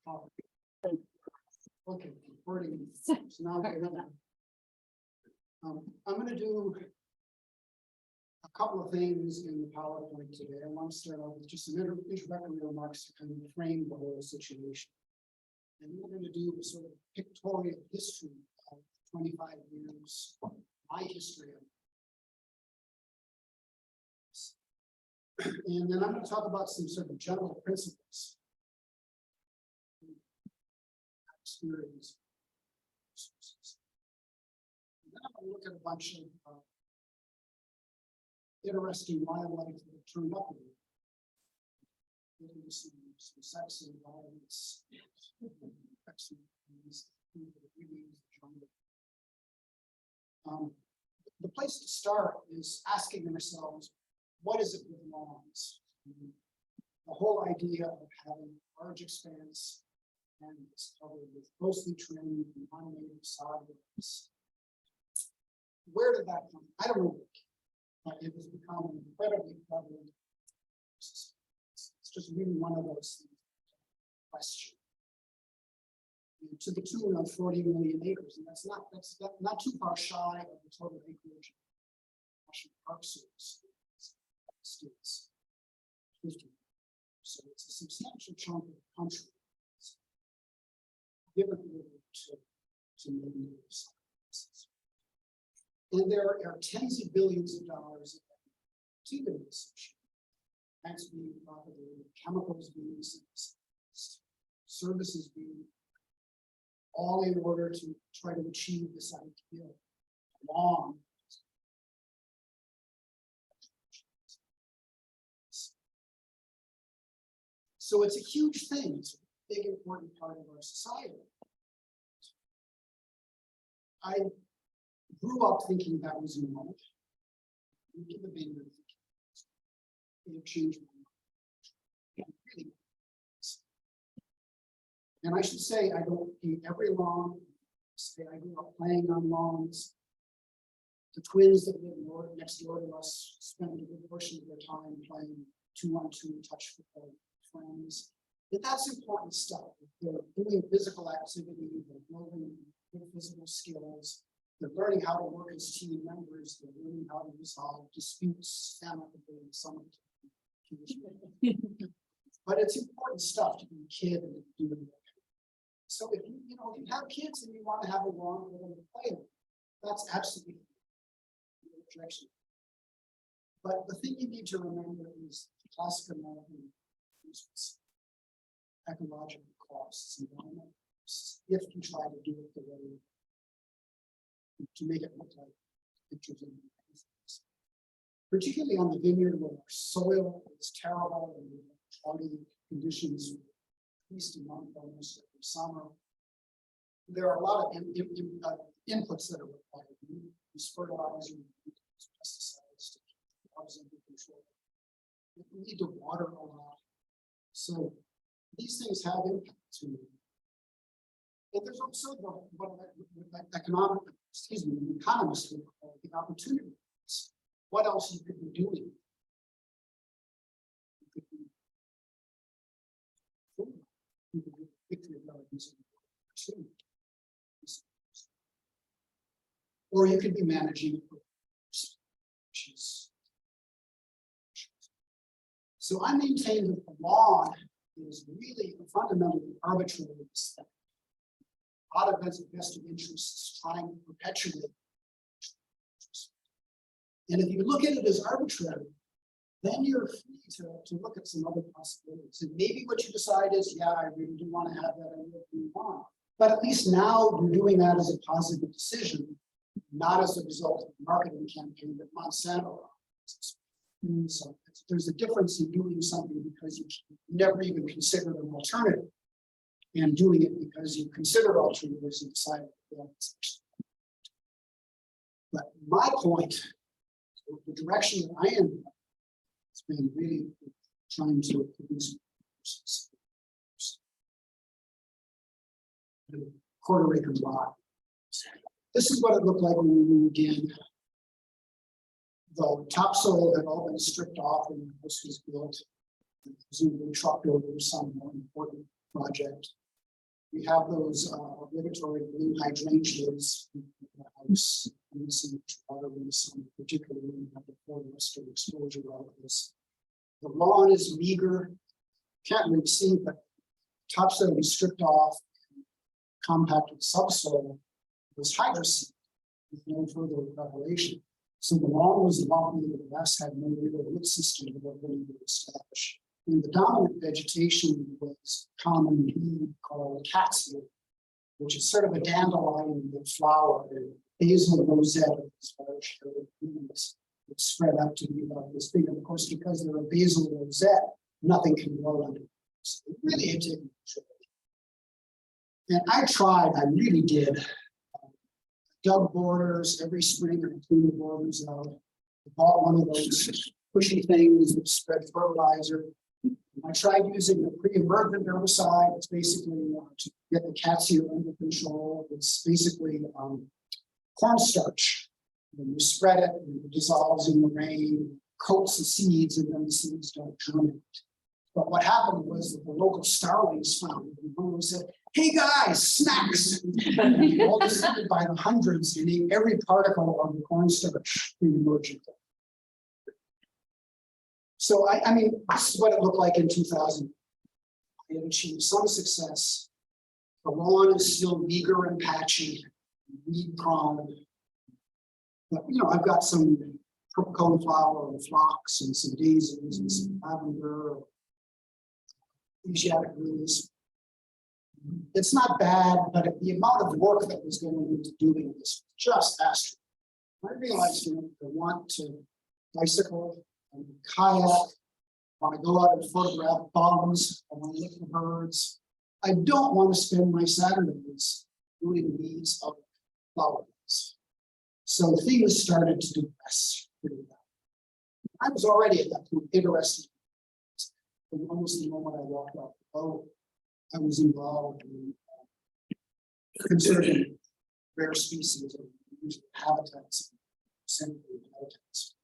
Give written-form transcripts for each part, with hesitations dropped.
Okay, recording. So now I'm going to do a couple of things in the PowerPoint today. I want to start off with just some introductory remarks to kind of frame the whole situation. And we're going to do a sort of pictorial history of 25 years, my history of this. And then I'm going to talk about some sort of general principles. Experience. And then I'm going to look at a bunch of interesting wildlife that turned up in it. Into some sex and violence. The place to start is asking ourselves, what is it with lawns? The whole idea of having a large expanse and it's covered with closely trimmed non-native sodwoods. Where did that come? I don't know. But it has become an incredibly prevalent. It's just really one of those things. Question. To the tune of 40 million acres, and that's not too far shy of the total acreage of National Park Service states. 50. So it's a substantial chunk of the country. Given to native sciences. And there are tens of billions of dollars of activities, plants being propagated, chemicals being synthesized, services being all in order to try to achieve this ideal long. So it's a huge thing. It's a big important part of our society. I grew up thinking that was normal. Into the Vineyard thinking it changed my mind. Really. And I should say I don't eat every lawn. I grew up playing on lawns. The twins that live next door to us spend a good portion of their time playing 2-on-2 touch football with friends. But that's important stuff. They're doing physical activity, they're building good physical skills, they're learning how to work as team members, they're learning how to resolve disputes amicably in some of the but it's important stuff to be a kid and to do it. So if you have kids and you want to have a lawn for them to play with, that's absolutely no objection. But the thing you need to remember is classic American ecological costs and if you try to do it the way to make it look like pictures of things. Particularly on the vineyard where our soil is terrible and cloudy conditions, at least a month almost every summer. There are a lot of inputs that are required. You use fertilizer, you use pesticides to keep the bugs under control. You need to water a lot. So these things have impact to me. And there's also what economists would call the opportunities. What else you could be doing? You could be picture gardens or you could be managing, which is. So I maintain that the lawn is really fundamentally arbitrary. A lot of vested interests trying to perpetuate. And if you look at it as arbitrary, then you're free to look at some other possibilities. And maybe what you decide is, yeah, I really do want to have that, I really do want. But at least now you're doing that as a positive decision, not as a result of a marketing campaign that Monsanto runs. So there's a difference in doing something because you never even considered an alternative and doing it because you considered alternatives and decided but my point, the direction that I am has been really trying to produce quarter-acre lot. This is what it looked like when we began. The topsoil had all been stripped off and this was built, presumably trucked over some more important project. We have those obligatory blue hydrangeas in the house. And we see water in the sun, particularly when we have the forest exposure of this. The lawn is meager. Can't really see, but topsoil is stripped off, compacted subsoil was hydroseed with no further preparation. So the lawn was lumpy, the grass had no real root system that really been established. And the dominant vegetation was common weed called catswood, which is sort of a dandelion with flower, basil rosette, as far as it spread out to be about this big. And of course, because they're a basil rosette, nothing can grow under it. So it really had taken control. And I tried, I really did. Dug borders every spring and cleaned the borders out. I bought one of those pushy things that spread fertilizer. I tried using a pre-emergent herbicide. It's basically to get the catsia under control. It's basically cornstarch. When you spread it, it dissolves in the rain, coats the seeds, and then the seeds don't germinate. But what happened was that the local starlings found it, and one said, "Hey guys, snacks!" All descended by the hundreds and ate every particle of the cornstarch pre-emergent. So I mean, this is what it looked like in 2000. I had achieved some success. The lawn is still meager and patchy, weed prone. But I've got some purple coneflower and phlox and some daisies and some lavender, Asiatic lilies. It's not bad, but the amount of work that was going into doing this was just astronomical. I realized I want to bicycle and kayak, I want to go out and photograph bums, I want to look for birds. I don't want to spend my Saturdays doing weeds of flowers. So things started to depress pretty well. I was already at that point interested. From almost the moment I walked off the boat, I was involved in conserving rare species of habitats, central habitats.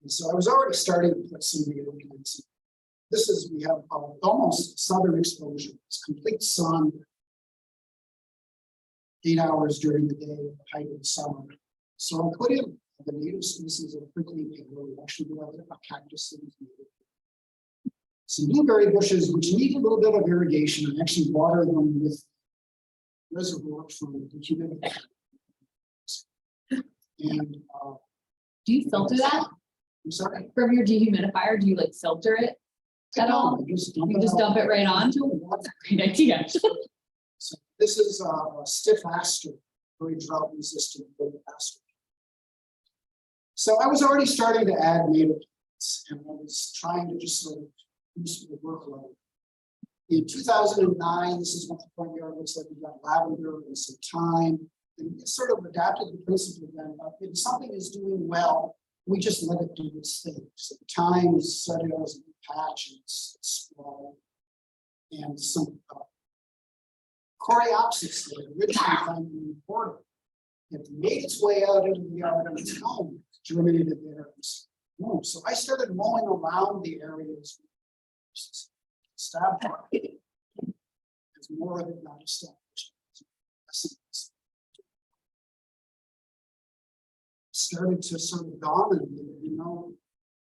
And so I was already starting to put some real plants. We have almost southern exposure. It's complete sun, 8 hours during the day at the height of the summer. So I put in the native species of prickly pear, actually a cactus that is native. Some blueberry bushes, which need a little bit of irrigation, and actually water them with reservoir from the humidity. And do you filter that? I'm sorry. From your dehumidifier, do you filter it at all? You just dump it right onto it? That's a great idea. So this is a stiff aster, very drought resistant aster. So I was already starting to add native plants, and I was trying to just sort of boost the workload. In 2009, this is what the front yard looks like. We've got lavender and some thyme, and it sort of adapted the principle then. If something is doing well, we just let it do its thing. So the thyme is started out as a patch, and it's small, and some coreopsis that originally found in the border. It made its way out into the yard on its own, germinated there. So I started mowing around the areas. Established. There's more of it not established. Started to sort of dominate it,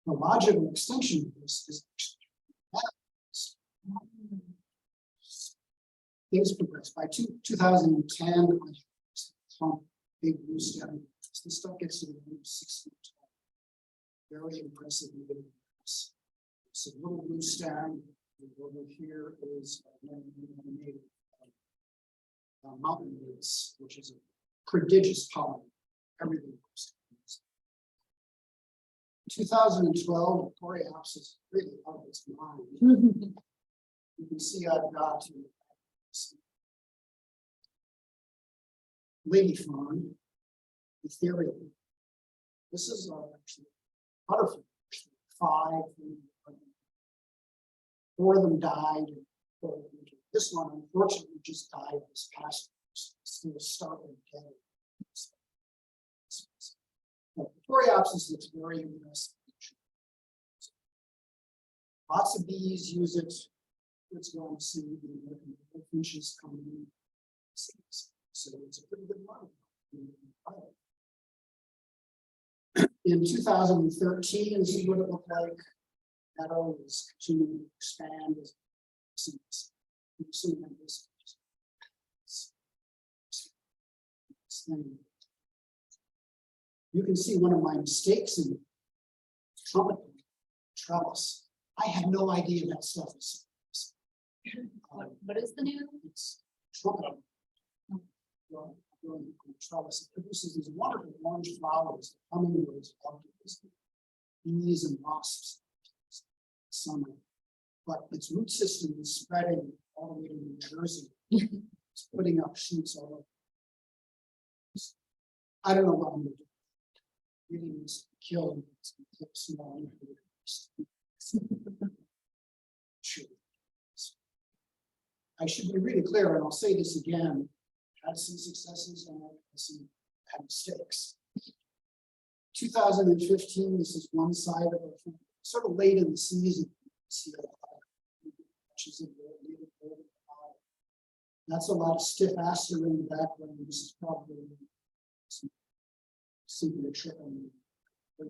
the logical extension of this is things progressed. By 2010, I had big blue stem. This stuff gets to the 6 feet tall. Very impressive. It's a little blue stem. Over here is native mountain woods, which is a prodigious pollen. Everything goes. 2012, coreopsis really out of its mind. You can see I've got lady fern, ethereal. This is actually butterfly. 5, 4 of them died. This one, unfortunately, just died this past year. It's still starting again. The coreopsis looks very interesting. Lots of bees use it. It's going to see inches coming in. So it's a pretty good model. In 2013, this is what it looked like. Meadow is continuing to expand as you can see one of my mistakes in trumpet trellis. I had no idea that stuff is. What is the name? It's trumpet. Trellis. It produces these wonderful orange flowers. Hummingbirds love this. Bees and wasps. Summer, but its root system is spreading all the way to New Jersey. It's putting up shoots all over. I don't know what I'm going to do. Really needs to kill. It's going to take small. Sure. I should be really clear, and I'll say this again. Had some successes and had mistakes. 2015. This is one side of it. Sort of late in the season, see that's a lot of stiff aster in the background. This is probably simply a trick on the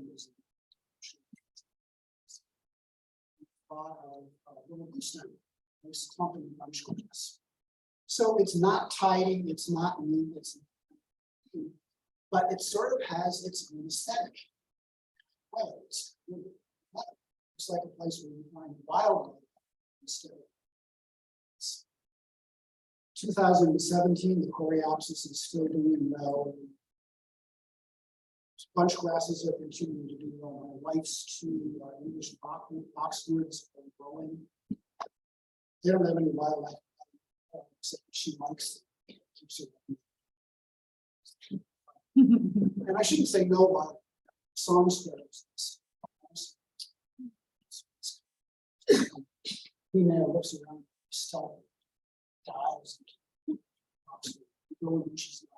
little stem. Nice clumping bunch grass. So it's not tidy, it's not neat, but it sort of has its own aesthetic. Well, it's really looks like a place where you find wildlife instead of 2017, the coreopsis is still doing well. Bunch grasses are continuing to do well. My wife's two English boxwoods are growing. They don't have any wildlife, except she likes them. And I shouldn't say no wildlife. Song sparrows. Female looks around, still dives and going when she's not.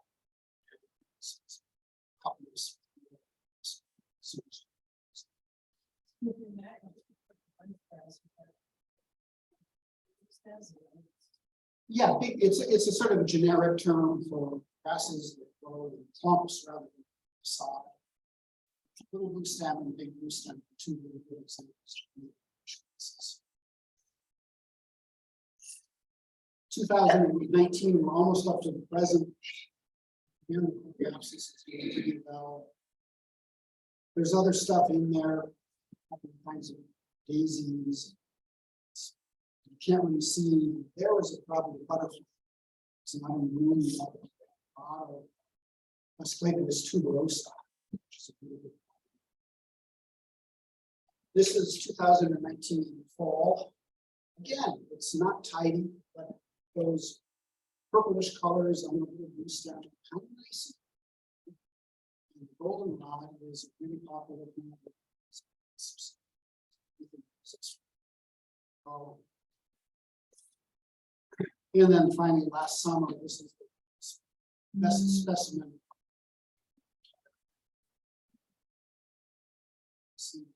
Yeah, it's a sort of a generic term for grasses that grow in clumps rather than sod. Little blue stem and big blue stem, two really good examples. 2019, we're almost up to the present. Here, the coreopsis is doing pretty well. There's other stuff in there, all kinds of daisies. You can't really see. There was probably a butterfly. It's not a moon up at the bottom. Let's claim it as tuberosa, which is a really good. This is 2019 fall. Again, it's not tidy, but those purplish colors on the blue stem kind of nice. And the goldenrod is a really popular thing. And then finally, last summer, this is the best specimen. See,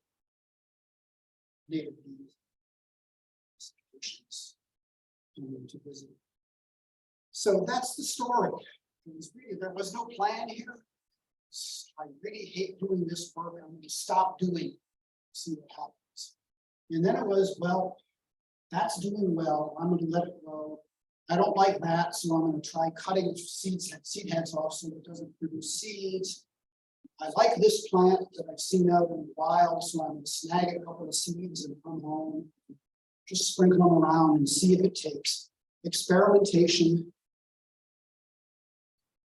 native bees. To visit. So that's the story. There was no plan here. I really hate doing this work. I'm going to stop doing it, see what happens. And then it was, well, that's doing well. I'm going to let it go. I don't like that, so I'm going to try cutting seed heads off so it doesn't produce seeds. I like this plant that I've seen out in the wild, so I'm going to snag a couple of seeds and come home. Just sprinkle them around and see if it takes. Experimentation.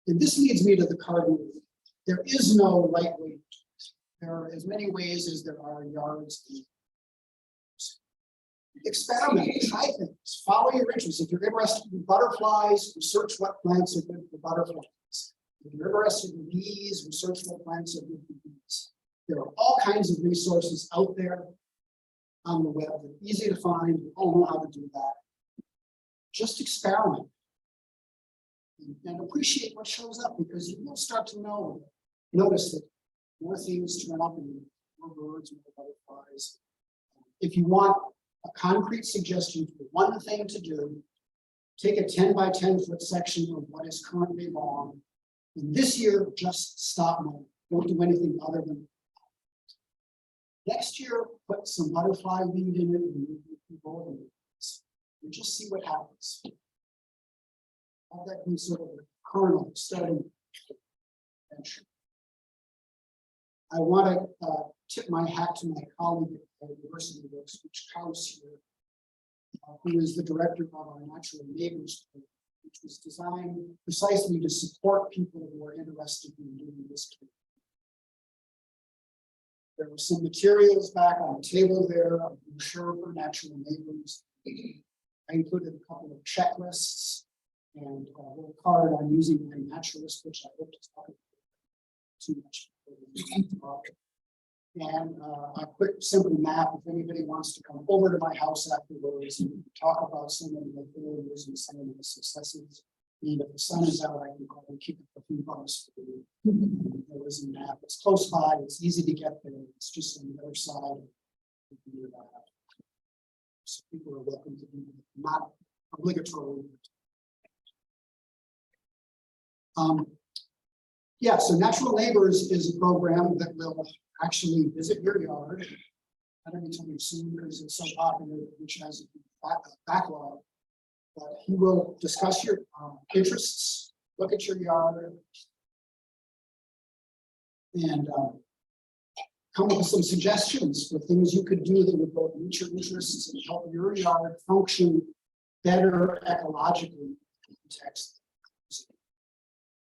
And this leads me to the cardinal. There is no right way. There are as many ways as there are yards. Experiment, try things, follow your interests. If you're interested in butterflies, research what plants are good for butterflies. If you're interested in bees, research what plants are good for bees. There are all kinds of resources out there on the web. They're easy to find. You all know how to do that. Just experiment and appreciate what shows up, because you will start to notice that more things turn up and more birds, more butterflies. If you want a concrete suggestion for one thing to do, take a 10 by 10 foot section of what is currently lawn. And this year, just stop mowing. Don't do anything other than. Next year, put some butterfly weed in it and roll it. And just see what happens. Have that be sort of a kernel starting. I want to tip my hat to my colleague at the University of which House here, who is the director of our Natural Neighbors, which was designed precisely to support people who are interested in doing this. There were some materials back on the table there, I'm sure, for Natural Neighbors. I included a couple of checklists and a little card on using my naturalist, which I hope to talk about too much. And a quick simple map if anybody wants to come over to my house afterwards and talk about some of the failures and some of the successes. And if the sun is out, I can probably keep a few bucks for you. There is a map. It's close by. It's easy to get there. It's just on the other side. So people are welcome to do it, not obligatory. Yeah, so Natural Neighbors is a program that will actually visit your yard. I don't need to tell you soon because it's so popular, which has a backlog. But he will discuss your interests, look at your yard, and come up with some suggestions for things you could do that would both meet your interests and help your yard function better ecologically.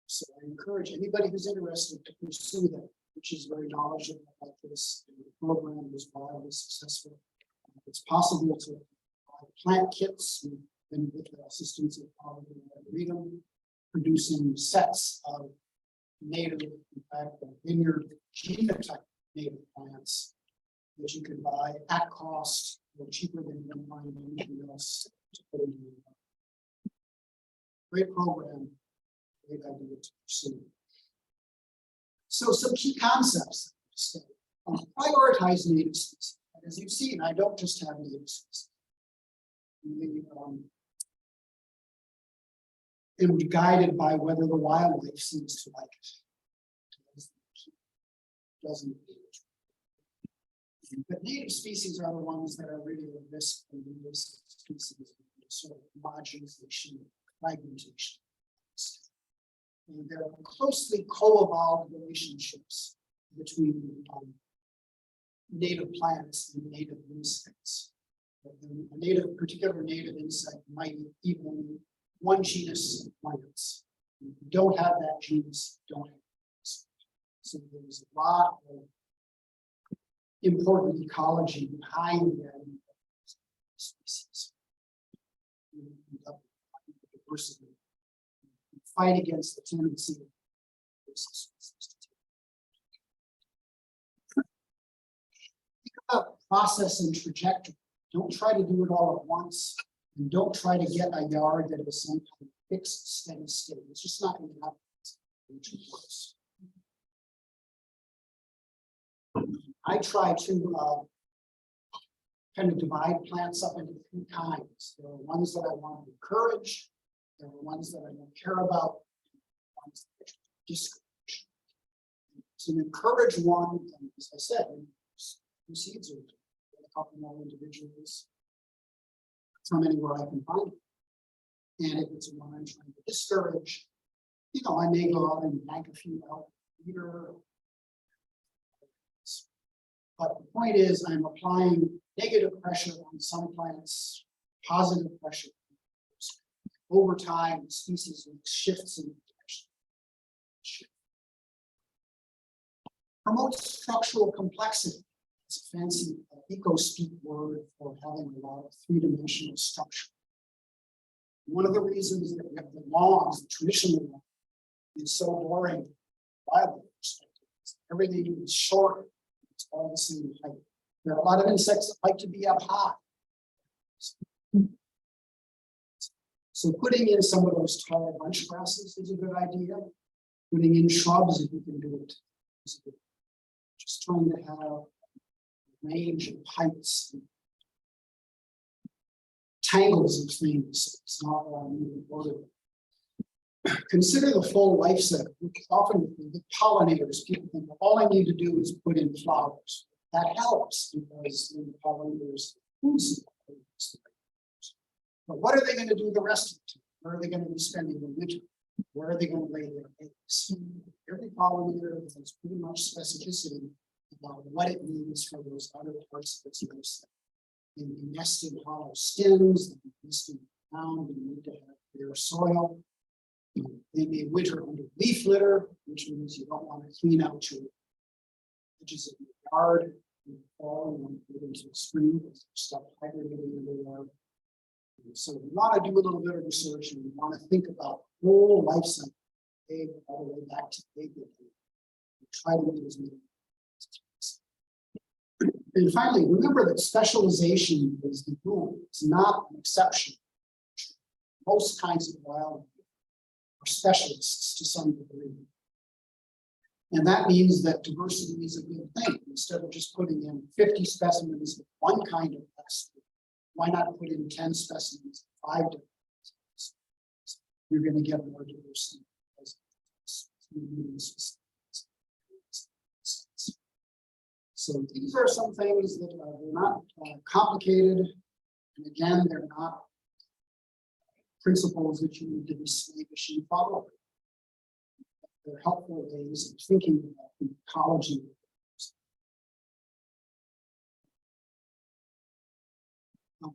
So I encourage anybody who's interested to pursue that, which is very knowledgeable about this. And the program was wildly successful. It's possible to plant kits and with the assistance of Freedom, producing sets of native, in fact, vineyard genotype native plants that you can buy at cost or cheaper than you can find anything else to put in your yard. Great program. Great idea to pursue. So some key concepts. Prioritize native species. As you've seen, I don't just have native species. And be guided by whether the wildlife seems to like it. Doesn't. But native species are the ones that are really at risk from invasive species, sort of homogenization, fragmentation. And there are closely co-evolved relationships between native plants and native insects. A particular native insect might eat only one genus of plants. If you don't have that genus, don't have it. So there's a lot of important ecology behind that species. Diversity. Fight against the tendency of think about process and trajectory. Don't try to do it all at once, and don't try to get a yard that is some kind of fixed, steady state. It's just not going to happen. I try to kind of divide plants up into three kinds. There are ones that I want to encourage. There are ones that I don't care about, ones that I discourage. To encourage one, and as I said, two seeds or a couple more individuals from anywhere I can find it. And if it's one I'm trying to discourage, I may go out and yank a few out later. But the point is, I'm applying negative pressure on some plants, positive pressure. Over time, the species shifts in direction. Promotes structural complexity. It's a fancy eco-speak word for having a lot of three-dimensional structure. One of the reasons that we have the lawns, the traditional lawn, is so boring, wildlife perspective. Everything is short. It's all the same height. There are a lot of insects that like to be up high. So putting in some of those tall bunch grasses is a good idea. Putting in shrubs, if you can do it, is good. Just trying to have a range of heights. tangles of things. It's not all moving order. Consider the full life cycle. Often the pollinators, people think, well, all I need to do is put in flowers. That helps because the pollinators food supply. But what are they going to do the rest of the time? Where are they going to be spending the winter? Where are they going to lay their eggs? Every pollinator has pretty much specificity about what it needs for those other parts of its life cycle. They nest in hollow stems, they nest in the ground, they need to have bare soil. They may winter under leaf litter, which means you don't want to clean out your edges of your yard in the fall and when you get into the spring, because stuff hibernating in the yard. So we want to do a little bit of research and we want to think about the whole life cycle, egg all the way back to egg. Try to do as many. And finally, remember that specialization is the rule. It's not an exception. Most kinds of biology are specialists to some degree. And that means that diversity is a good thing. Instead of just putting in 50 specimens of one kind of pest, why not put in 10 specimens of 5 different species? You're going to get more diversity. So these are some things that are not complicated. And again, they're not principles that you need to be slavish and follow. They're helpful ways of thinking about the ecology.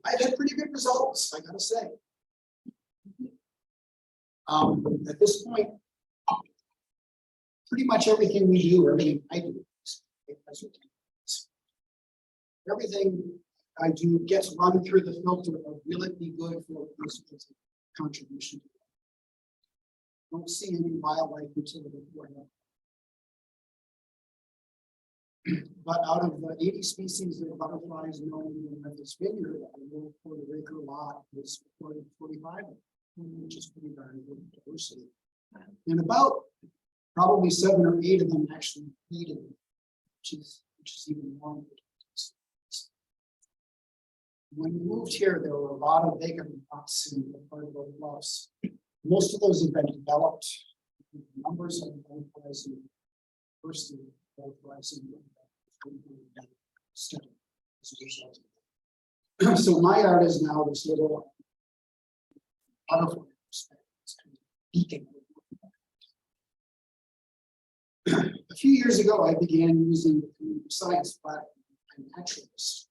I've had pretty good results, I gotta say. At this point, pretty much everything we do, everything I do, everything I do gets run through the filter of will it be good for this contribution. Don't see any wildlife utility for that. But out of the 80 species of butterflies known in this vineyard, I will for the acre lot is reported 45, which is pretty darn good diversity. And about probably 7 or 8 of them actually needed, which is even more. When we moved here, there were a lot of vacant lots in the part of the bluffs. Most of those have been developed. Numbers of butterflies and diversity of butterflies study as a result. So my art is now this little butterfly beacon. A few years ago, I began using the community science platform, Vineyarders,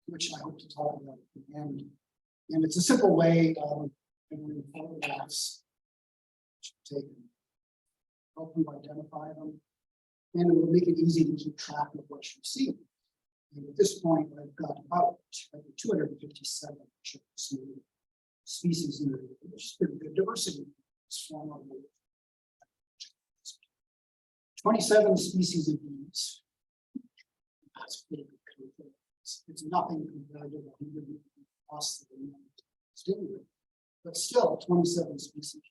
which I hope to talk about at the end. And it's a simple way of doing photographs taken, help you identify them, and it will make it easy to keep track of what you see. And at this point, I've got about 257 species in there, which is pretty good diversity. 27 species of bees. That's pretty good. It's nothing compared to the 100 plus that we stimulate, but still 27 species.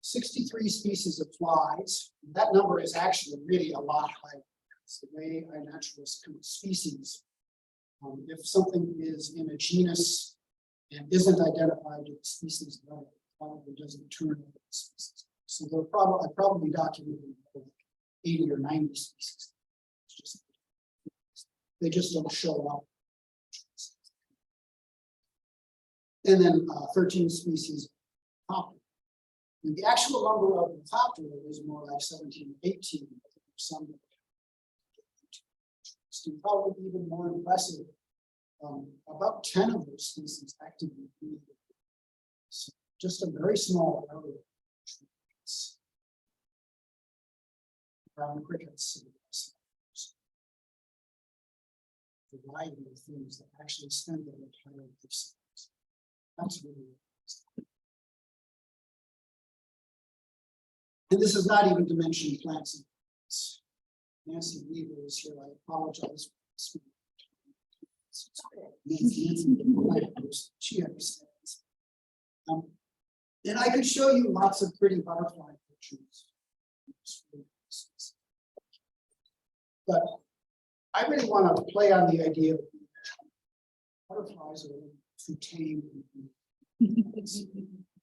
63 species of flies. That number is actually really a lot higher. It's the way naturalists count species. If something is in a genus and isn't identified to the species level, it probably doesn't turn into a species. So they're probably documented 80 or 90 species. It's just, they just don't show up. And then 13 species of poplar. And the actual number of the poplar is more like 17, 18. Some probably even more impressive. About 10 of those species actively breed. So just a very small area. Brown crickets, a variety of things that actually spend their entire lives. That's really interesting. And this is not even to mention plants and plants. Nancy Weaver is here. I apologize for Nancy, she understands. And I could show you lots of pretty butterfly pictures. But I really want to play on the idea of butterflies are too tame.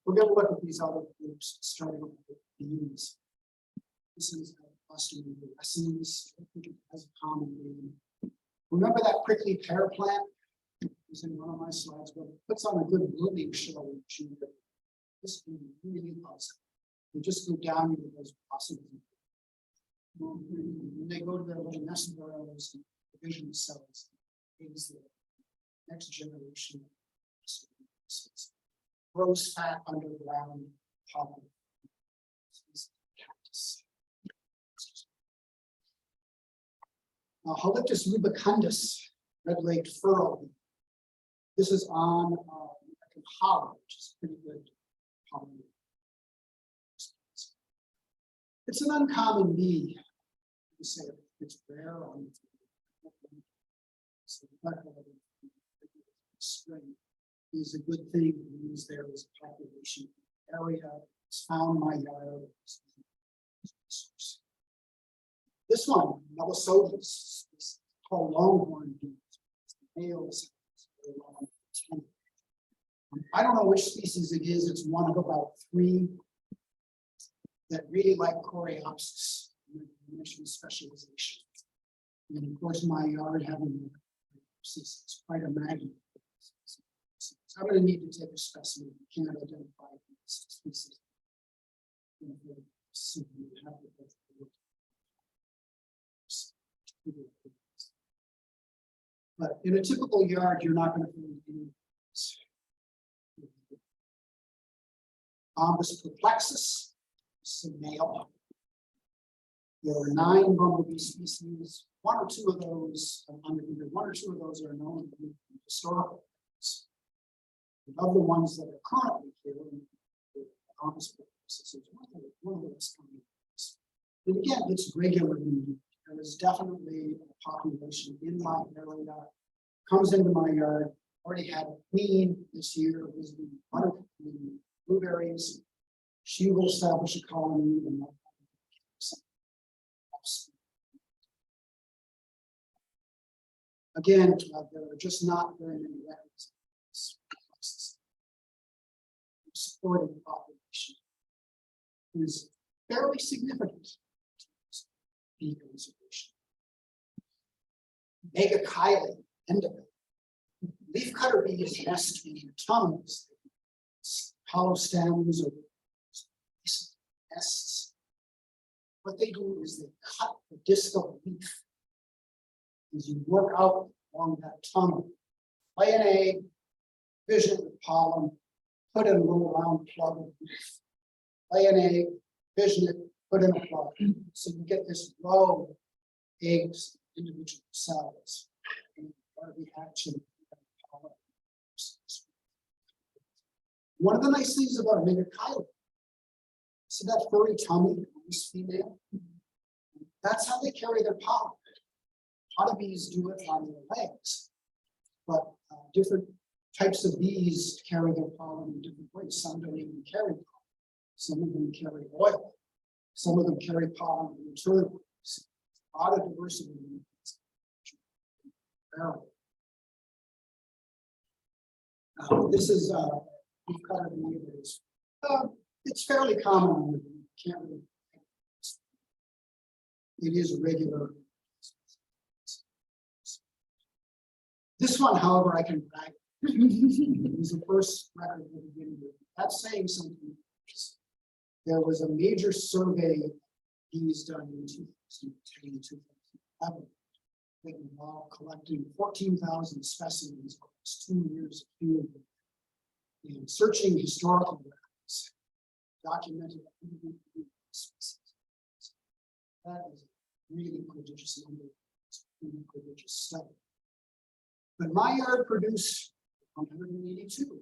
We're going to look at these other groups, starting with the bees. This is a cluster of lessons. I think it has a common name. Remember that prickly pear plant? It was in one of my slides, but it puts on a good blooming show in June. This can be really awesome. You just go down into those blossoms. When they go to their little nest burrows and division cells, is the next generation grows fat underground pollen. Cactus. Halictus rubicundus, red-legged furrow. This is on American holly, which is pretty good pollen. It's an uncommon bee. You say it's rare on spring is a good thing to use there as a population area. It's found in my yard. This one, Melisodus, is called longhorn bee. Males. I don't know which species it is. It's one of about 3 that really like Coreopsis, specialization. And of course, my yard having is quite a magnet. So I'm going to need to take a specimen. You can't identify this species. But in a typical yard, you're not going to find any of this. Bombus perplexus, this is a male. There are 9 bumblebee species. One or two of those are known to be historical. Of the ones that are currently here, the Bombus perplexus is one of the less common. And again, it's regularly. There is definitely a population in my area. Comes into my yard. Already had a queen this year. Visiting blueberries. She will establish a colony and again, there are just not very many records supporting the population. It is fairly significant bee conservation. Megachile, indica. Leafcutter bees nest in tunnels, hollow stems, or nests. What they do is they cut the distal leaf as you work out along that tunnel. Lay an egg, fission it with pollen, put in a little round plug of leaf. Lay an egg, fission it, put in a plug. So you get this row of eggs, individual cells. And larvae hatch. One of the nice things about Megachile, see that furry tummy of this female? That's how they carry their pollen. Honeybees do it on their legs, but different types of bees carry their pollen in different ways. Some don't even carry pollen. Some of them carry oil. Some of them carry pollen internally. A lot of diversity. This is leafcutter bee. It's fairly common. Can't really. It is regular. This one, however, I can brag. It was the first record of the Vineyarders. That's saying something. There was a major survey of bees done in 2010, 2011. That involved collecting 14,000 specimens across 2 years of field work and searching historical records, documented species. That is a really prodigious number. It's a really prodigious study. But my yard produced 182.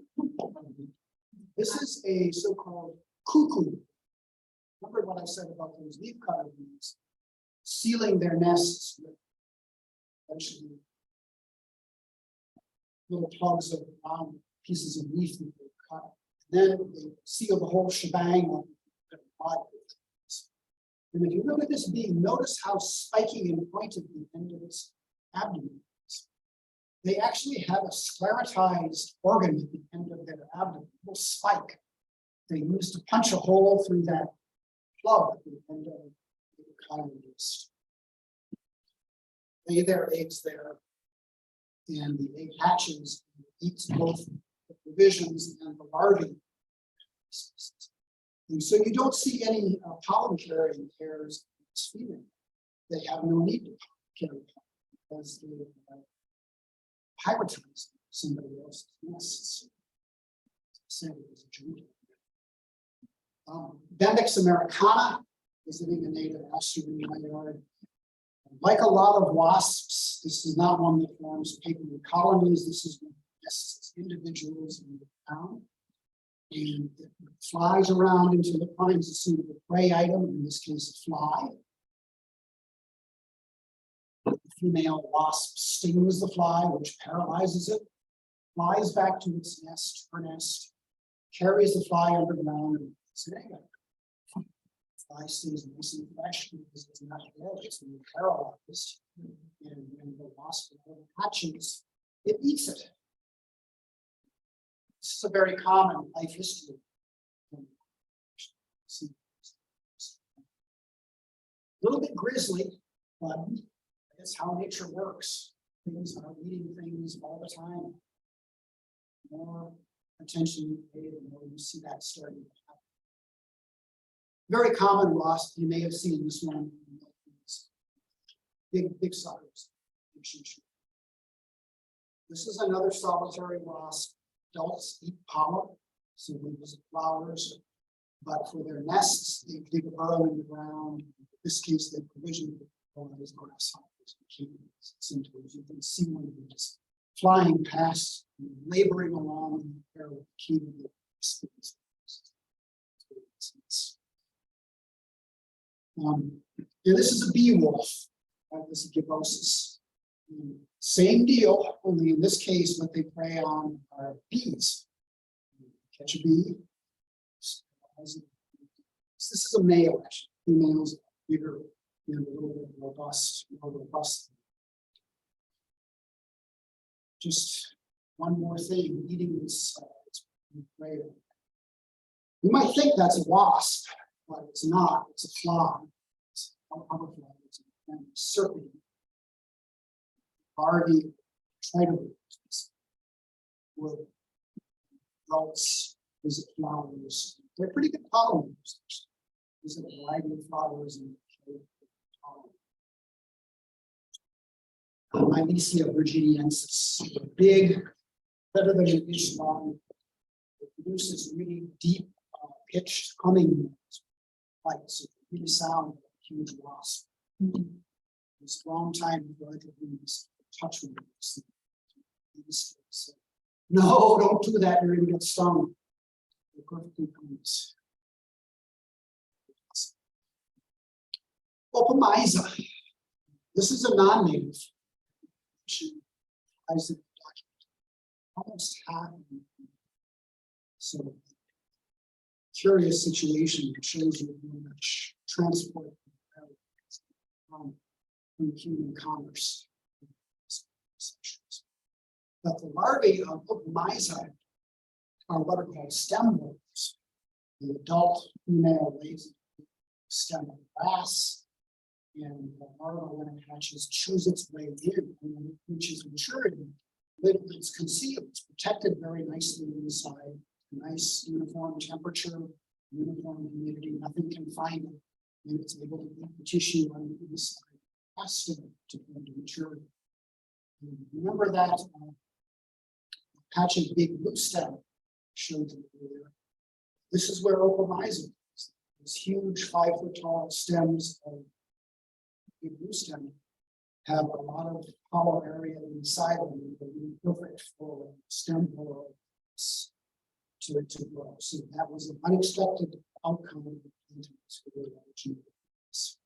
This is a so-called cuckoo. Remember what I said about those leafcutter bees sealing their nests with eventually little plugs of round pieces of leaf that they cut. Then they seal the whole shebang on the body. And if you look at this bee, notice how spiky and pointed the end of its abdomen is. they actually have a sclerotized organ at the end of their abdomen, a little spike. They use to punch a hole through that plug at the end of the colonies. Lay their eggs there, and the egg hatches and eats both the provisions and the larvae. And so you don't see any pollen carrying hairs in this female. They have no need to carry pollen because they pyrotize somebody else's nests. Same as a junior. Bembex americana is living in native Austrian vineyard. Like a lot of wasps, this is not one that forms papery colonies. This is one that nests as individuals in the ground. And it flies around into the finds a suitable prey item, in this case, a fly. The female wasp stings the fly, which paralyzes it, flies back to its nest, her nest, carries the fly underground, and it's an egg. Fly stays nice and fresh because it's not dead, it's been paralyzed. And when the wasp hatches, it eats it. This is a very common life history. A little bit grisly, but that's how nature works. Things are eating things all the time. The more attention you pay, the more you see that starting to happen. Very common wasp, you may have seen this one. Big suckers. This is another solitary wasp. Adults eat pollen, so they visit flowers, but for their nests, they dig a burrow in the ground. In this case, they provision as grasshoppers and kiwis. Sometimes you can see one of them just flying past, laboring along there with the kiwi. And this is a bee wolf. This is gibbosis. Same deal, only in this case, what they prey on are bees. Catch a bee. This is a male, actually. Females are bigger, a little bit more robust. Just one more thing, eating this prey. You might think that's a wasp, but it's not. It's a fly. It's a butterfly. It's a serpent. Larvae try to with adults visit flowers. They're pretty good pollinators. Visit a variety of flowers and Mylesia virginiensis, a big, better than an inch long. It produces really deep pitched humming lights. So really sound like a huge wasp. It's a long time before I could touch with it. No, don't do that. You're going to get stung. They're perfectly harmless. Opomyza. This is a non-native. Almost half. So, curious situation that shows you how much transport from human commerce. But the larvae of Opomyza are what are called stem borers. The adult female lays a stem of grass, and the larva, when it hatches, chews its way in, and when it reaches maturity, it's concealed. It's protected very nicely inside. Nice uniform temperature, uniform humidity, nothing can find it. And it's able to eat the tissue on the inside. Has to come to maturity. And remember that patch of big root stem showed you earlier. This is where Opomyza is. These huge 5-foot tall stems of big root stem have a lot of hollow area inside of them that would be perfect for stem borer to grow. So that was an unexpected outcome of the plantings for the genetics.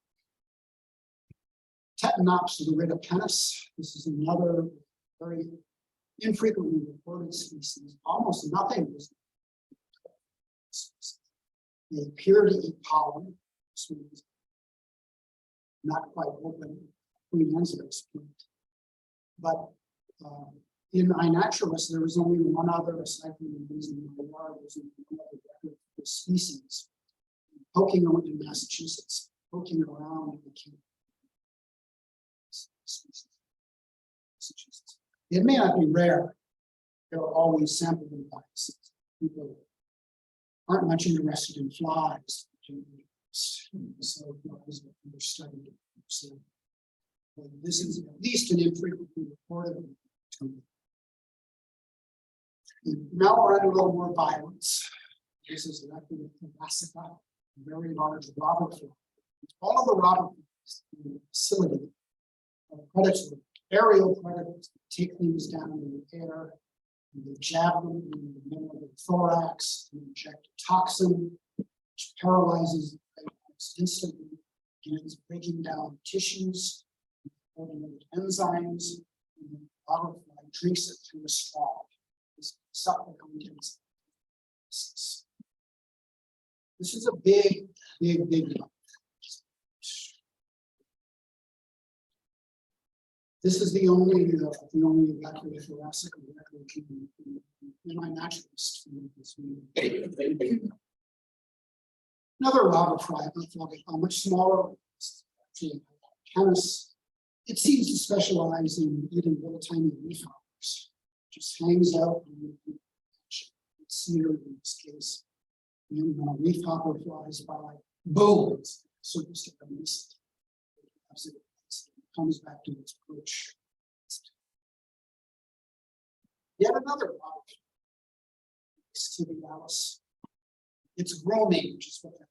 Tetanops liridopenis. This is another very infrequently reported species. Almost nothing was. They appear to eat pollen. This one is not quite open. Queen Anne's plant. But In iNaturalist, there was only one other, aside from the reason in my yard, was one other record for the species. Poking around in Massachusetts, poking around in the Massachusetts. It may not be rare. There are always sampling biases. People aren't much interested in flies. So we're studying it. So, this is at least an infrequently reported. Now we're at a little more violence. This is an Brassica, very large robber fly. All of the robber flies in the facility are predators, aerial predators that take things down in the air, and they jab them in the middle of the thorax and inject a toxin, which paralyzes the thorax instantly, begins breaking down tissues, forming enzymes, and the robber fly drinks it through a straw. This is a big one. This is the only evacuated thoracic record in my naturalist. Another robber fly, a much smaller, Canis. It seems to specialize in eating little tiny leaf hoppers. Just hangs out in the cedar in this case. And when a leaf hopper flies by, boom, so just a miss. It comes back to its perch. Yet another robber. Alice. It's grooming, which is what that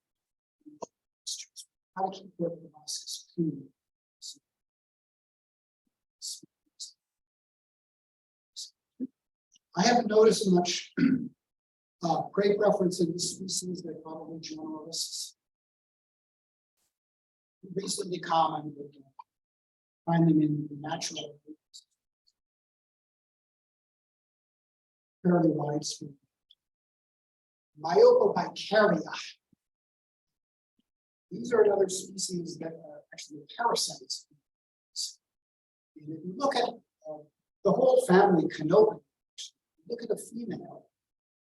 is. How to keep the proboscis clean. I haven't noticed much prey preference in this species. They're probably generalists. Reasonably common, but find them in natural, fairly widespread. Myopopycaria. These are another species that are actually parasites. And if you look at the whole family Canopidae, look at a female,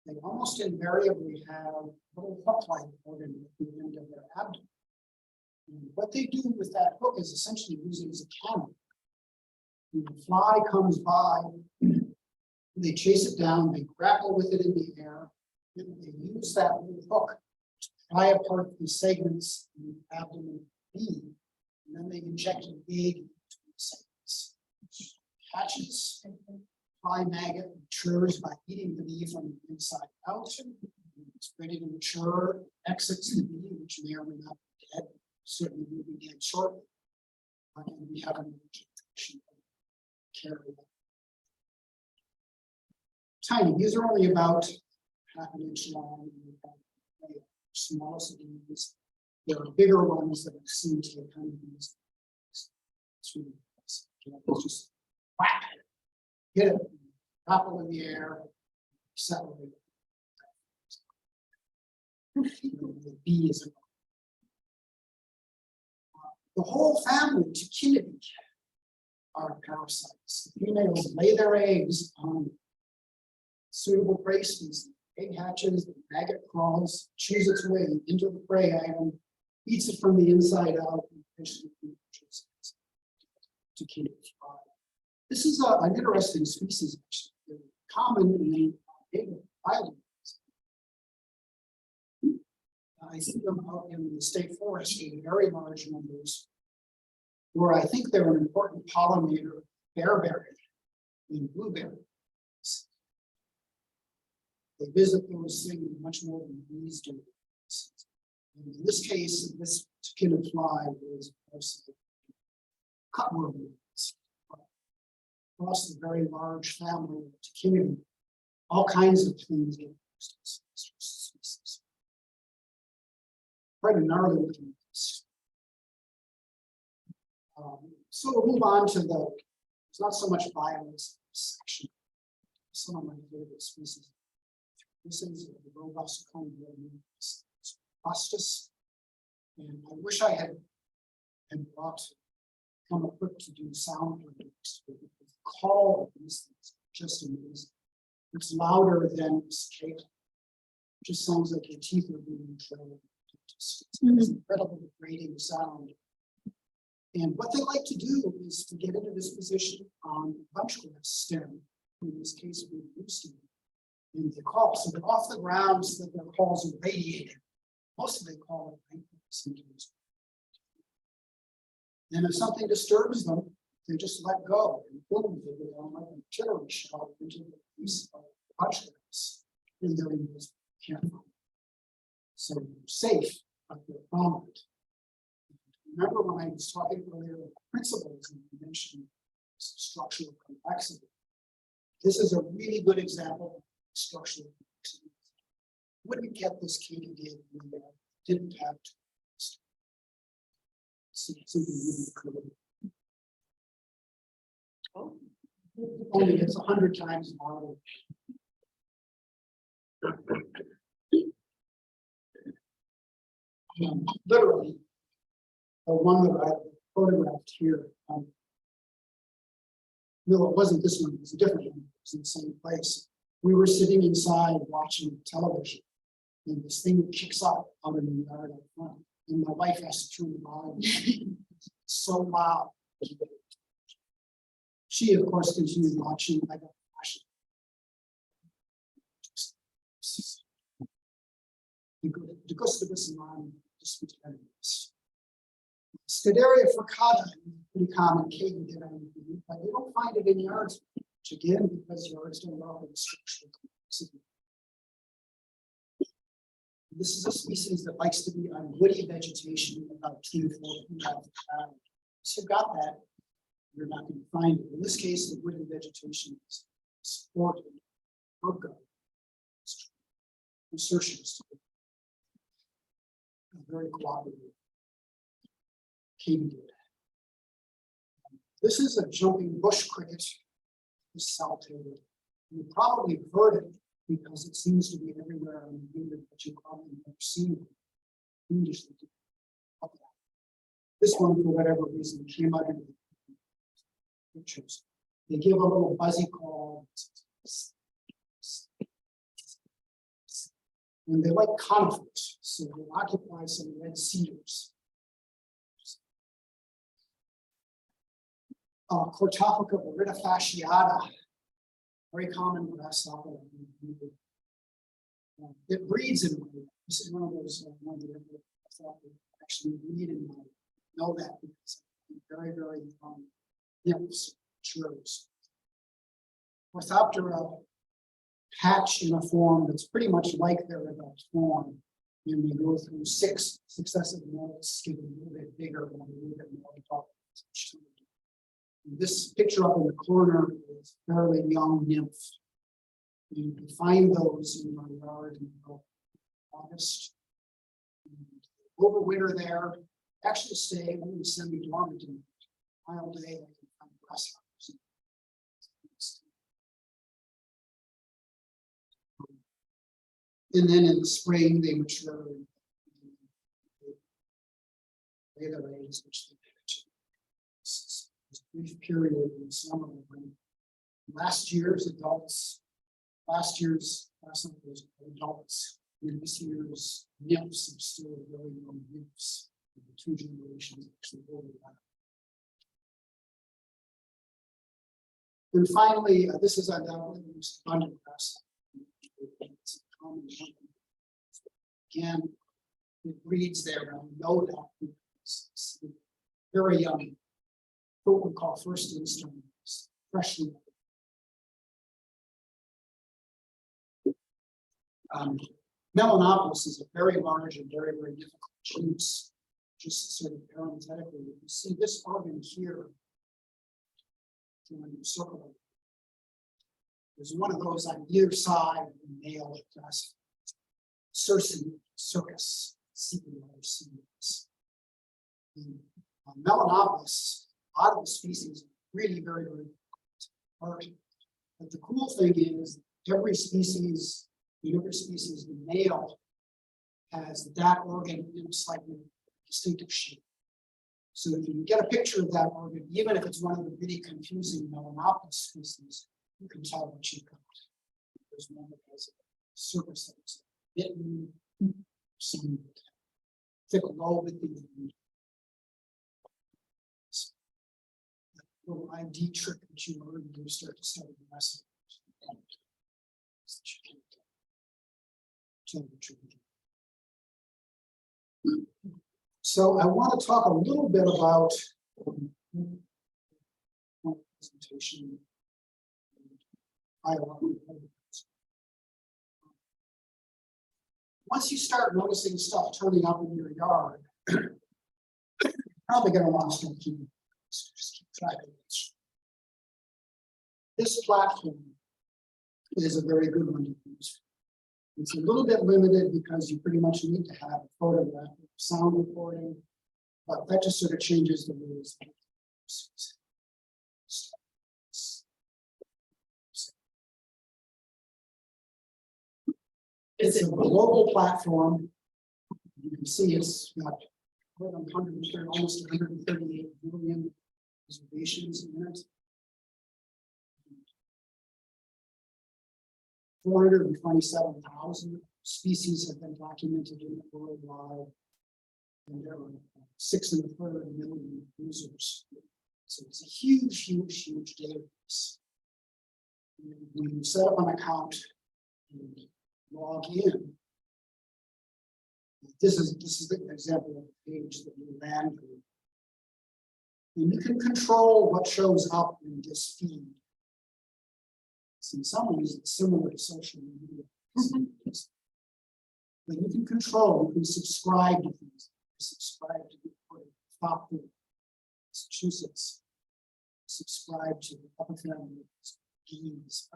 they almost invariably have a little hook-like organ at the end of their abdomen. And what they do with that hook is essentially use it as a cannon. When the fly comes by, they chase it down, they grapple with it in the air, and they use that little hook to pry apart the segments in the abdomen of the bee, and then they inject a big into the segments. Catches fly maggot matures by eating the bee from the inside out. It's ready to mature, exits the bee, which may or may not be dead, certainly will be dead shortly. And we have an injection of carrier. Tiny, these are only about half an inch long. Smallest of these. There are bigger ones that I've seen to the kind of these. It's really nice. It's just whack. Hit it, grapple in the air, separate. The bee is the whole family, Tachynidae, are parasites. The females lay their eggs on suitable prey species. Egg hatches, the maggot crawls, chews its way into the prey item, eats it from the inside out, and eventually Tachynidae. This is an interesting species, actually, common in the islands. I see them out in the state forest in very large numbers, where I think they're an important pollinator of bearberry and blueberry. They visit those things much more than bees do. And in this case, this Tachynidae fly is cutworm. Across the very large family of Tachynidae, all kinds of things get species. Quite a gnarly looking. So we'll move on to it's not so much violence section. Some of my favorite species. This is the robust Bustus. And I wish I had brought come equipped to do sound remix. The call of these things just amazing. It's louder than cicada. It just sounds like your teeth are being drilled. It's an incredible grating sound. And what they like to do is to get into this position on the bunchgrass stem. In this case, we used in the call. So they're off the ground so that their calls are radiated. Most of they call it sometimes. And if something disturbs them, they just let go and boom, they go down like an artillery shell into the piece of bunchgrass. And they're in this camp. So they're safe, but they're prominent. Remember when I was talking earlier about principles and you mentioned structural complexity. This is a really good example of structural complexity. Wouldn't get this katydid when we didn't have to. Something really cool. Only it's 100 times louder. Literally, the one that I photographed here. No, it wasn't this one, it was a different one. It was in the same place. We were sitting inside watching television, and this thing kicks up out in the yard out front. And my wife has to turn the volume. So loud. She, of course, continued watching. I got passion. Scuderia fricata, pretty common katydid, but you don't find it in yards, which again, because yards don't offer the structural complexity. This is a species that likes to be on woody vegetation about 2 to 4 feet out of the ground. So you've got that, you're not going to find it. In this case, the woody vegetation is supported. Insertions. Very cooperative. Katydid. This is a jumping bush cricket. This saltated. You probably heard it because it seems to be everywhere on the vineyard, but you probably never seen it. This one, for whatever reason, came out in the pictures. They give a little buzzy call. And they like conifers, so they occupy some red cedars. Cortopica viridifasciata, very common grasshopper. It breeds in my. This is one of those ones that I thought would actually breed in my. Know that because very, very nymphs, churros. Orthoptera hatch in a form that's pretty much like their adult form. And we go through 6 successive molts, getting a little bit bigger and a little bit more adult. This picture up in the corner is fairly young nymph. You can find those in my yard in August. Over winter there, actually stay only semi-dormant in a wild day. They can find grasshoppers. And then in the spring, they mature. Lay their eggs, which they hatch. This brief period in summer when last year's adults, last year's adults, and this year's nymphs are still very young nymphs. The 2 generations actually overlap. And finally, this is undoubtedly the most abundant grass. It's a common company. Again, it breeds there, and we know that because it's very young. What we call first instruments, freshly. Melanopus is a very large and very, very difficult genus. Just sort of parenthetically, you see this organ here. Circle. There's one of those on either side of the male class. Circus. Melanopus, a lot of the species are really very, very hard. But the cool thing is every species, the male has that organ in a slightly distinctive shape. So you can get a picture of that organ, even if it's one of the really confusing Melanopus species. you can tell what you've got. There's one that has a surface that's bitten, some thick lobe at the end. Little ID trick that you learn when you start to study the message. So I want to talk a little bit about presentation. Once you start noticing stuff turning up in your yard, you're probably going to want to start keeping track of this. This platform is a very good one to use. It's a little bit limited because you pretty much need to have a photograph, sound recording, but that just sort of changes the rules. It's a global platform. You can see it's got almost 138 million observations in it. 427,000 species have been documented in it worldwide, and there are 6.25 million users. So it's a huge, huge, huge database. When you set up an account and log in, this is an example of a page that you land through. And you can control what shows up in this feed. So in some ways, it's similar to social media. But you can control, you can subscribe to things. Subscribe to the top of Massachusetts. Subscribe to the upper family, genes,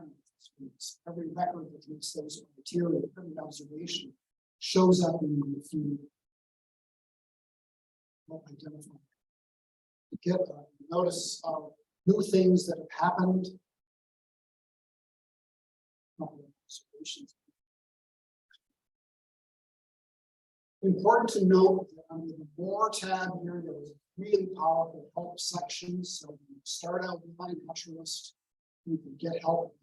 every record that meets those criteria, every observation shows up in the feed. Identify. You get a notice of new things that have happened. Observations. Important to note that under the More tab here, there was a really powerful help section. So when you start out with my naturalist, you can get help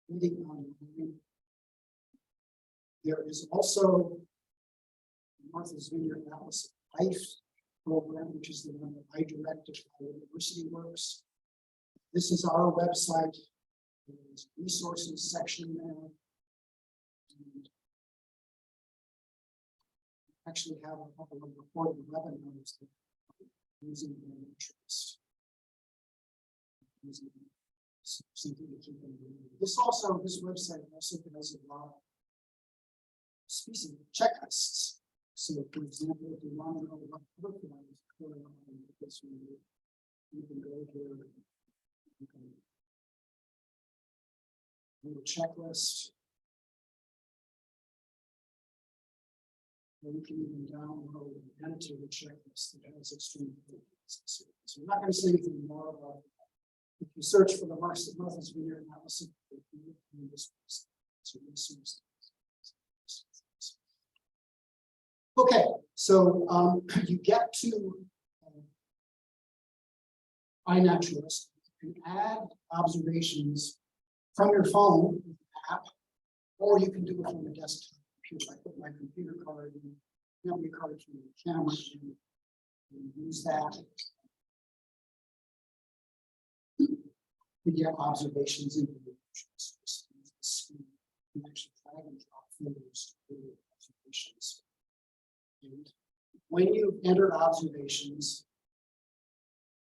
reading online. There is also Martha's Vineyard Atlas of Life program, which is the one that I directed for University Works. This is our website. There's a resources section there. And actually have a couple of recorded webinars that using the naturalist. Using something to keep in mind. This website also has a lot of species checklists. So, for example, if you want to know what other things are going on in this one, you can go here. You can do a checklist. Or you can even download an annotated checklist that has extreme frequencies. So I'm not going to say anything more about it. If you search for the Martha's Vineyard Analysis, okay, so you get to iNaturalist. You can add observations from your phone with the app, or you can do it from the desktop computer. I put my computer card and memory card from the camera and use that to get observations into the screen. You can actually drag and drop photos to the observations. And when you enter observations,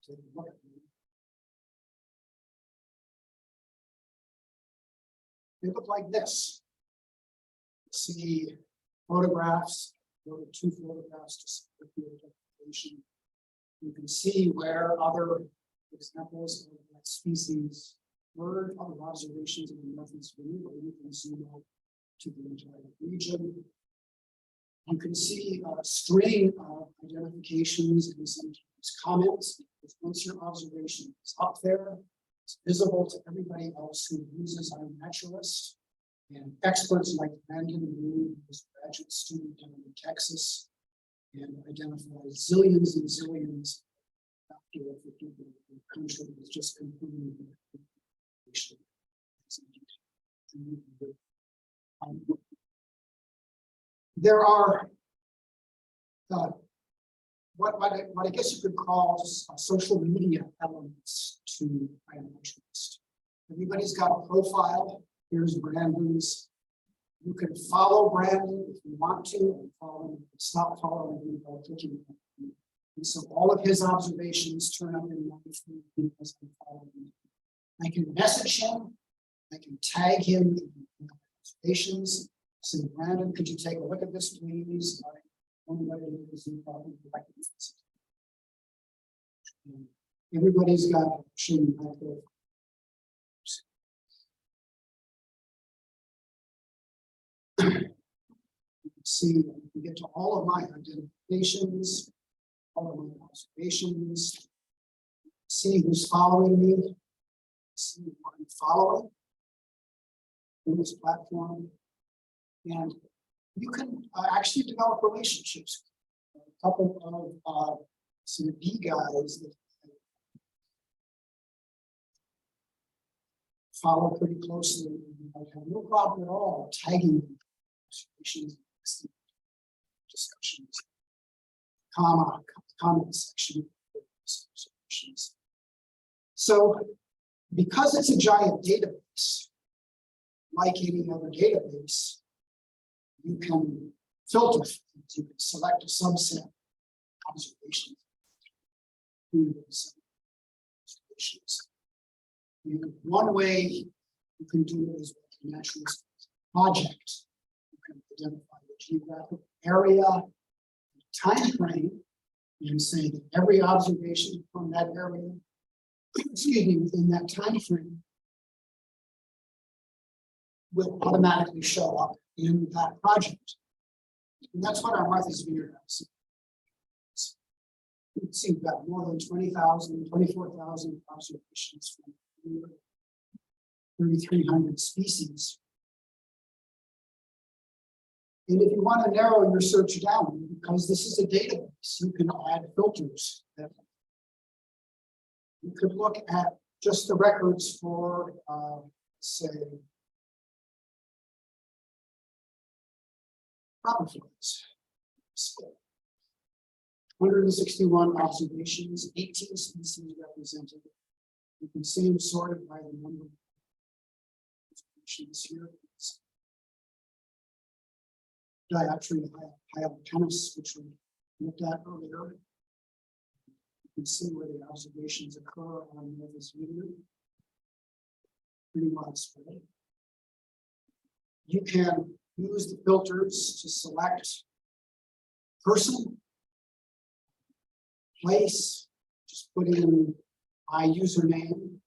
take a look at them. They look like this. See photographs, go to 2 photographs to support the identification. You can see where other examples of that species were, other observations in the Martha's Vineyard, or you can zoom out to the entire region. You can see a string of identifications and sometimes comments, because once your observation is up there, it's visible to everybody else who uses iNaturalist. And experts like Brandon Wu, who's a graduate student down in Texas, and identifies zillions and zillions after the country was just completing the There are what I guess you could call social media elements to iNaturalist. Everybody's got a profile. Here's Brandon's. You can follow Brandon if you want to, and follow him, stop following him by clicking on him. And so all of his observations turn up in my feed as I'm following him. I can message him. I can tag him in observations. Say, Brandon, could you take a look at this, please? Everybody's got a machine back there. You can see, you can get to all of my identifications, all of my observations, see who's following me, see who I'm following in this platform. And you can actually develop relationships. A couple of some bee guys that follow pretty closely. I have no problem at all tagging observations, discussions, comment section observations. So, because it's a giant database, like any other database, you can filter things. You can select a subset of observations. One way you can do it is with a naturalist project. You can identify the geographic area, time frame, and say that every observation from that area, excuse me, within that time frame will automatically show up in that project. And that's what our Martha's Vineyard does. You can see we've got more than 20,000, 24,000 observations from 3,300 species. And if you want to narrow your search down, because this is a database, you can add filters. You could look at just the records for, say, dragonflies. 161 observations, 18 species represented. You can see them sorted by the number of observations here. Diatry hyopenis, which we looked at earlier. You can see where the observations occur on this video. Pretty widespread. You can use the filters to select person, place, just put in my username.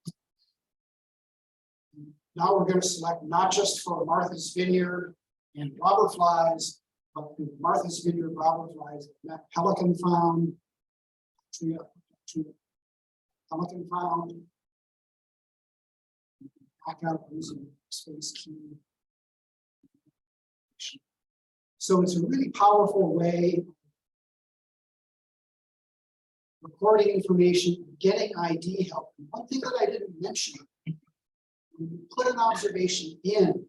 Now we're going to select not just for Martha's Vineyard and robber flies, but for Martha's Vineyard robber flies, that pelican found, pelican found. Back out using space key. So it's a really powerful way of recording information, getting ID help. And one thing that I didn't mention, when you put an observation in,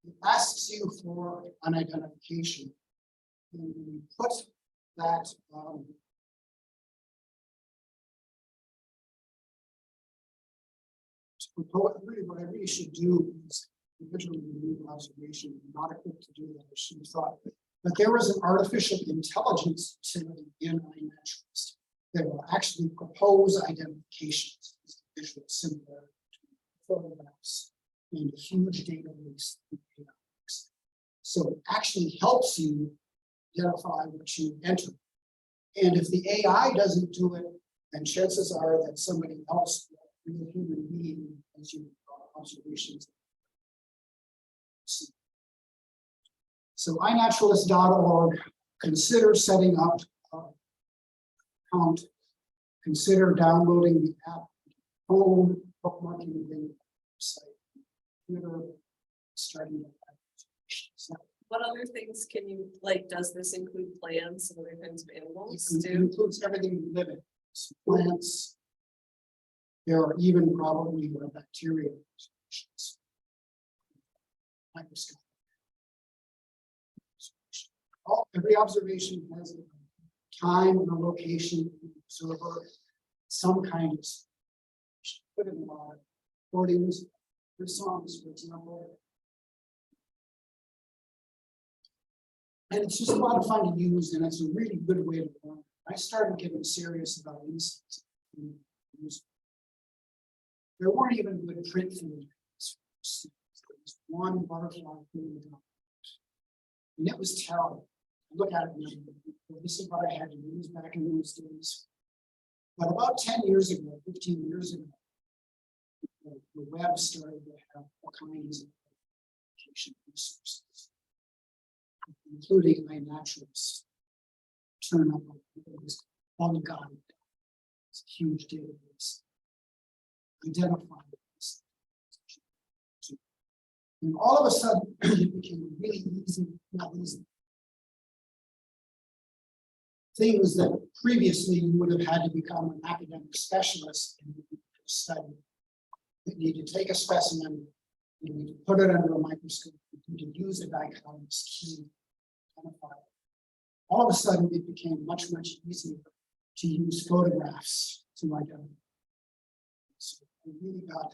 it asks you for an identification. And when you put that really what I really should do is individually remove observation. I'm not equipped to do that. I should have thought. But there was an artificial intelligence facility in iNaturalist that will actually propose identifications as a visual similar to photographs and a huge database. So it actually helps you identify what you enter. And if the AI doesn't do it, then chances are that somebody else, a human being, as you observations. So iNaturalist.org, consider setting up an account, consider downloading the app, home, bookmarking the website, computer, starting the application. What other things can you, like, does this include plants and other kinds of animals It too? includes everything living, plants. There are even probably bacteria. microscope. Every observation has a time and a location, observer, some kind of put in recordings, for songs, for example. And it's just a lot of fun to use, and it's a really good way to learn. I started getting serious about insects. There weren't even good print images. There was one butterfly thing, and it was terrible. I look at it now, this is what I had to use back in those days. But about 10 years ago, 15 years ago, the web started to have all kinds of education resources, including unnaturals. Turn up Pelikan. It's a huge database. Identify this. And all of a sudden, it became really easy, not easy. Things that previously you would have had to become an academic specialist in study. You need to take a specimen, you need to put it under a microscope, you need to use a dichotomous key to identify it. All of a sudden, it became much easier to use photographs to identify. So I really got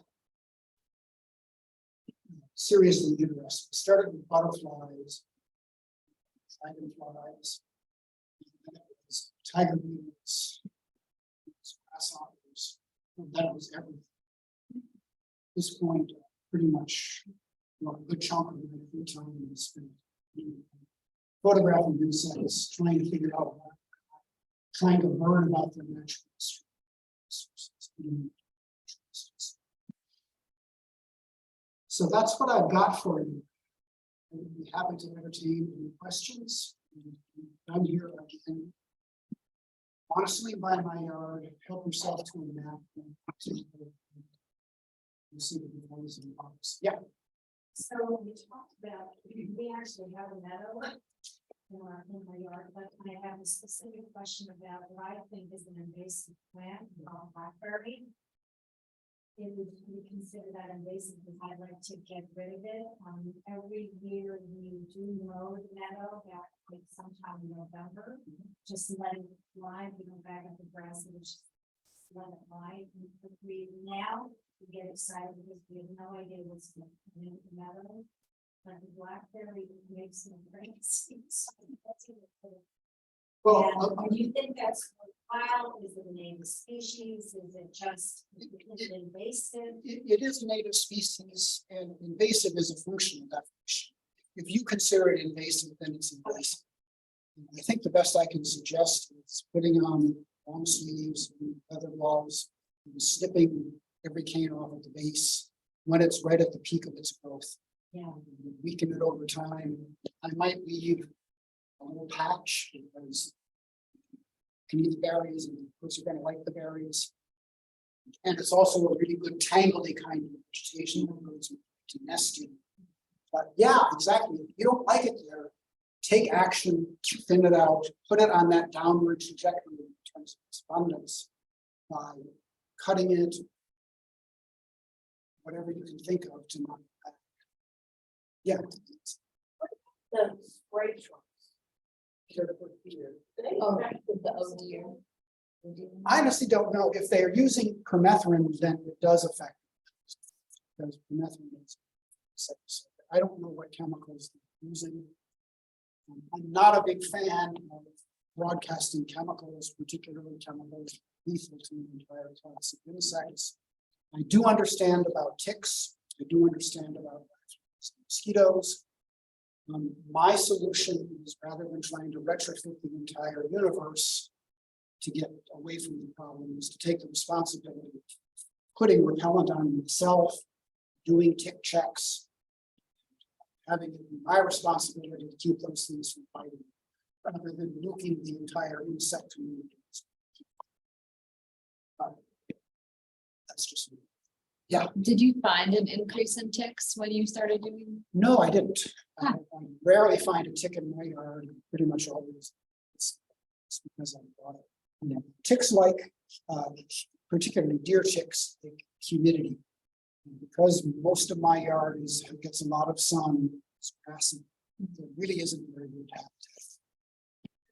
seriously interested. I started with butterflies, dragonflies, tiger beetles, grasshoppers, that was everything. At this point, pretty much a good chunk of my free time is spent photographing insects, trying to figure out, trying to learn about their natural resources. So that's what I've got for you. I would be happy to entertain any questions. I'm here again. Honestly, by my yard, help yourself to a map. You see the details in the box. Yeah. So we talked about, we actually have a meadow in my yard, but I have a specific question about what I think is an invasive plant called blackberry. Would you consider that invasive? Because I'd like to get rid of it. Every year we do mow the meadow back like sometime in November, just let it lie. We go back at the grass and just let it lie. And if we now we get excited because we have no idea what's going in the meadow. But the blackberry makes them crazy. Well, do you think that's worthwhile? Is it a native species? Is it just invasive? it is a native species, and invasive is a functional definition. If you consider it invasive, then it's invasive. I think the best I can suggest is putting on long sleeves, leather gloves, and snipping every cane off at the base when it's right at the peak of its growth. Yeah. Weaken it over time. I might leave a little patch because you can eat the berries and birds are going to like the berries. And it's also a really good tangly kind of vegetation that goes to nest in. But yeah, exactly. If you don't like it there, take action, thin it out, put it on that downward trajectory in terms of its abundance by cutting it, whatever you can think of to not. Yeah. The spray trucks. Oh, the oh dear. I honestly don't know if they are using permethrin, then it does affect. Because permethrin is. I don't know what chemicals they're using. I'm not a big fan of broadcasting chemicals, particularly chemicals lethal to the entire class of insects. I do understand about ticks. I do understand about mosquitoes. My solution is, rather than trying to retrofit the entire universe to get away from the problem, is to take the responsibility of putting repellent on myself, doing tick checks, having it be my responsibility to keep those things from biting, rather than nuking the entire insect community. That's just me. Yeah. Did you find an increase in ticks when you started doing? No, I didn't. Huh. I rarely find a tick in my yard. Pretty much always. It's because I bought it. Yeah. Ticks like, particularly deer ticks, like humidity. And because most of my yard gets a lot of sun, it's grassy, there really isn't very good habitat.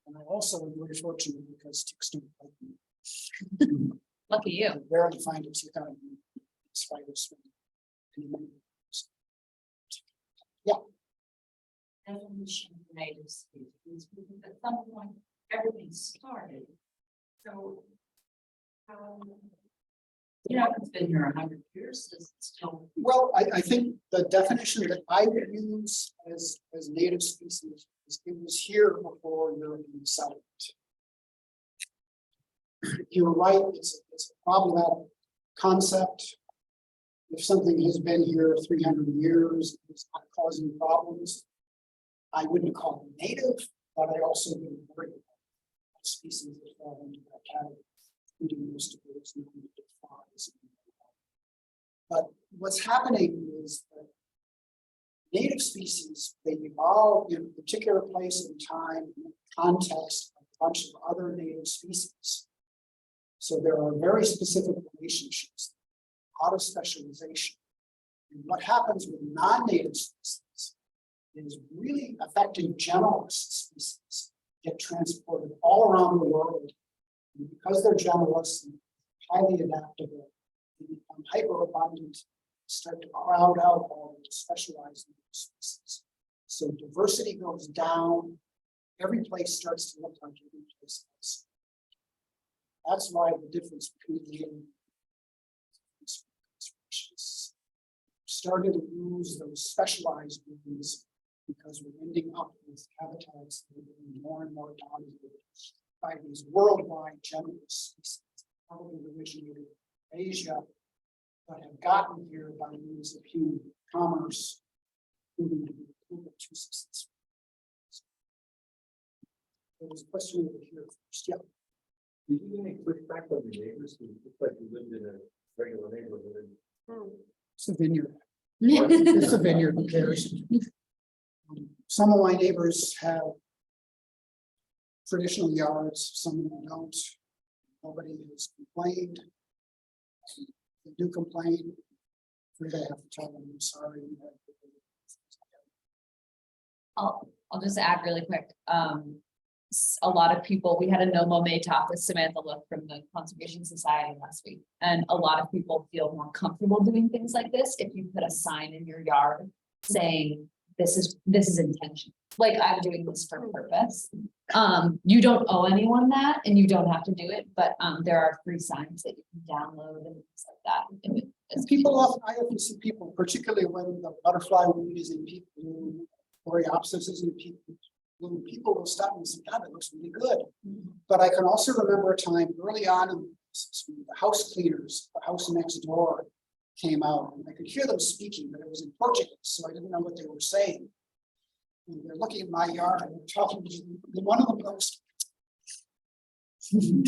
And I also am very fortunate because ticks don't bite me. Lucky you. I rarely find a tick out of me, spiders. Definition of native species, because at some point, everything started. So. You know, it's been here 100 years, it's still. Well, I think the definition that I would use as native species is it was here before European settlement. You're right, it's a problematic concept. If something has been here 300 years, it's not causing problems. I wouldn't call it native, but I also wouldn't worry about species that fall into that category, including most of those native flies. But what's happening is that native species, they evolve in a particular place and time in the context of a bunch of other native species. So there are very specific relationships, a lot of specialization. And what happens with non-native species is really affecting generalist species get transported all around the world. And because they're generalists and highly adaptable, they become hyperabundant, start to crowd out all the specialized species. So diversity goes down, every place starts to look like every place else. That's why the difference between the species started to lose those specialized groups because we're ending up with habitats that are getting more and more dominated by these worldwide generalist species, probably originated in Asia, but have gotten here by means of human commerce, proving to be a little bit too successful. There was a question over here first. Yeah. Did you get any pushback from your neighbors who looked like you lived in a regular neighborhood? It's a vineyard. It's a vineyard, who cares? Some of my neighbors have traditional yards, some of them don't. Nobody has complained. They do complain. Afraid I have to tell them, I'm sorry. I'll just add really quick. A lot of people, we had a no mow May talk with Samantha Look from the Conservation Society last week. And a lot of people feel more comfortable doing things like this if you put a sign in your yard saying, this is intention. Like, I'm doing this for purpose. You don't owe anyone that and you don't have to do it, but there are free signs that you can download and things like that. And people often, I often see people, particularly when the butterfly weed is in people, Coreopsis is in people. When people will stop and say, God, that looks really good. But I can also remember a time early on in the house cleaners, the house next door came out, and I could hear them speaking, but it was in Portuguese, so I didn't know what they were saying. And they're looking at my yard and they're talking to me. One of them goes,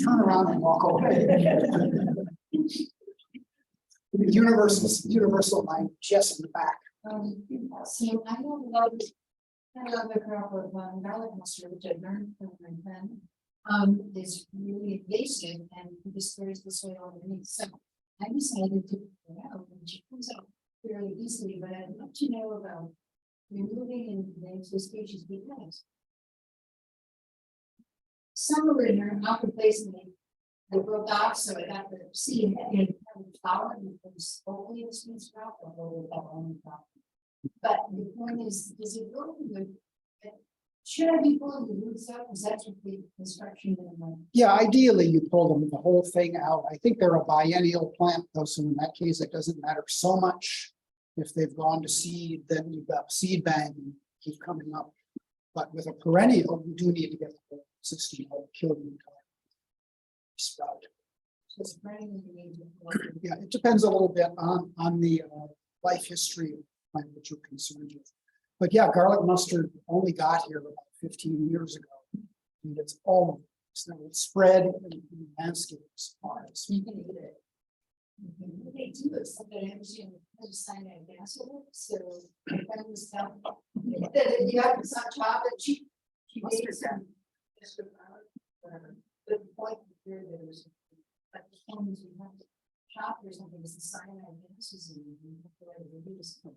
turn around and walk away. Universal line just in the back. So I don't love. I love the crop of garlic mustard, which I learned from my friend. Is really invasive and destroys the soil underneath. So I decided to put it out, and she comes out fairly easily, but I'd love to know about removing invasive species because some are in there, not replacing it. They broke off, so I got the seed and flower and it was hopefully the seed sprout or hold it up on the top. But the point is, does it go with, should I be pulling the roots out? Is that what the construction? Yeah, ideally you pull them the whole thing out. I think they're a biennial plant though, so in that case, it doesn't matter so much. If they've gone to seed, then you've got seed bank and keep coming up. But with a perennial, you do need to get the whole system out, kill the entire sprout. So it's running in the age of Yeah, it depends a little bit on the life history of the plant that you're concerned with. But yeah, garlic mustard only got here about 15 years ago. And it's all so it's spread in landscapes. you can eat it. They do it, so they actually have a sign at gas with it, so my friend was telling me that you have some chocolate, she made some. But the point here, there's, but the things we have to shop or something, was the cyanide gases and.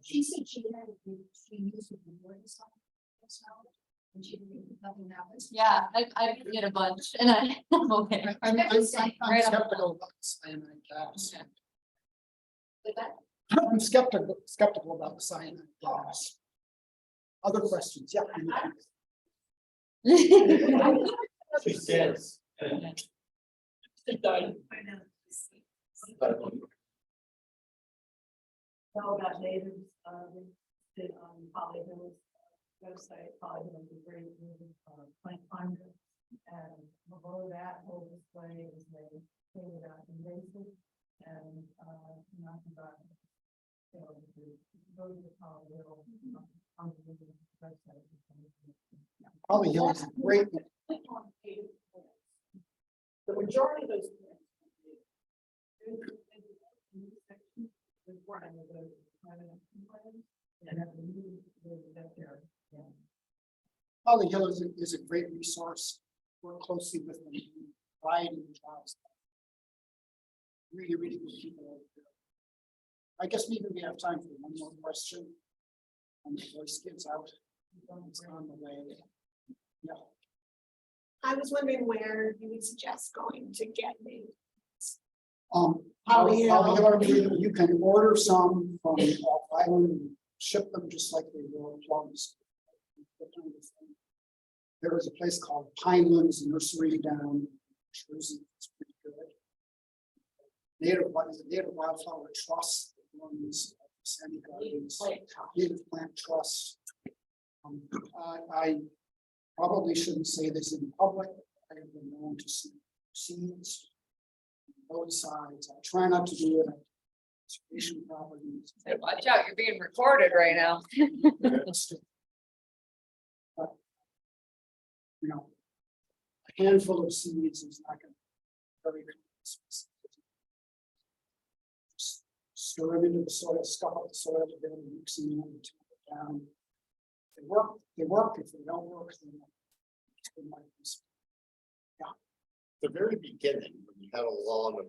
She said she used it before the summer. And she didn't, nothing happens. Yeah, I did a bunch and I'm okay. I'm Right on the skeptical about the cyanide gas. Okay. But that, I'm skeptical about the cyanide gas. Other questions? Yeah. She says. All about natives, did on Polyhill's website, Polyhill's a great, plant finder. And below that whole display is they clean it out invasive and, not about. So, go to Polyhill, on the website. Probably Hill's a great. The majority of those. Holly Hill is a great resource. Work closely with them. Variety of jobs. Really, really good people over there. I guess maybe we have time for one more question. And the voice gets out. It's on the way. Yeah. I was wondering where you would suggest going to get me. Holly Hill, you can order some from Oak Island and ship them just like they were plums. There is a place called Pinelands Nursery down in Jersey. It's pretty good. Native Wildflower Trust ones, Sandy Gardens, Native Plant Trust. I probably shouldn't say this in public. I have been known to see seeds on both sides. I try not to do it on conservation properties. Watch out, you're being recorded right now. But, you know, a handful of seeds is not going to be very good. Just stir them into the soil, scuff up the soil together, mix them in, and take it down. They work. If they don't work, then they might be. The very beginning, when you had a lawn of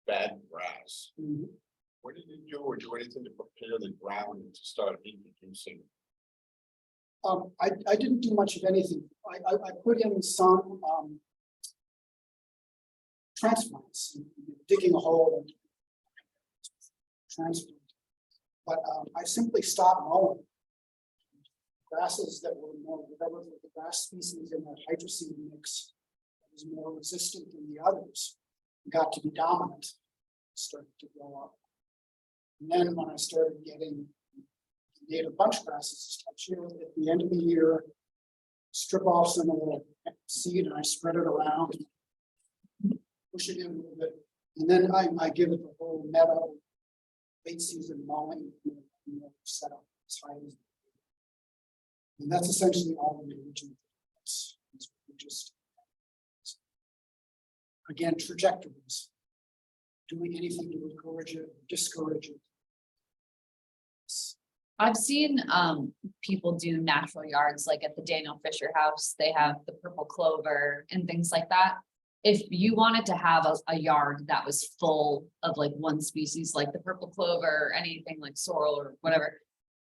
bad grass, Mhm. what did you do or do anything to prepare the ground to start introducing? I didn't do much of anything. I put in some transplants, digging a hole and transplant. But I simply stopped mowing. Grasses that were more, whatever the grass species in that hydroseed mix was more resistant than the others, got to be dominant, started to grow up. And then when I started getting native bunch grasses, at the end of the year, strip off some of the seed and I spread it around, push it in a little bit, and then I give it the whole meadow, late season mowing, set up as high as. And that's essentially all the original. Just again, trajectories. Doing anything to encourage it, discourage it. I've seen people do natural yards, like at the Daniel Fisher house, they have the purple clover and things like that. If you wanted to have a yard that was full of like one species, like the purple clover, or anything like sorrel or whatever,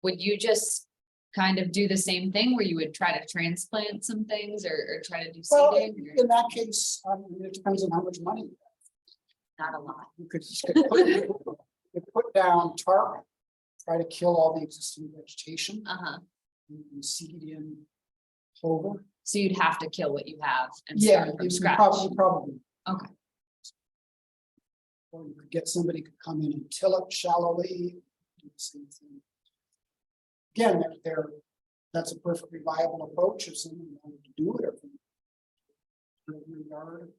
would you just kind of do the same thing where you would try to transplant some things or try to do Well, seeding? in that case, it depends on how much money you have. Not a lot. You could put down tarp, try to kill all the existing vegetation, and seed in clover. So you'd have to kill what you have and Yeah, start from you scratch. probably. Okay. Or you could get somebody to come in and till it shallowly, do the same thing. Again, that's a perfectly viable approach if someone wanted to do it. Or in your yard.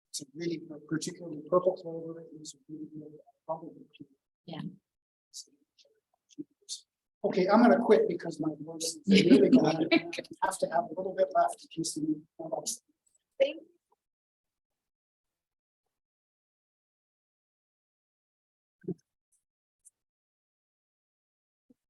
It's a really, particularly purple clover is really good, probably. Yeah. Okay, I'm gonna quit because my voice is really going. I have to have a little bit left in case. Thank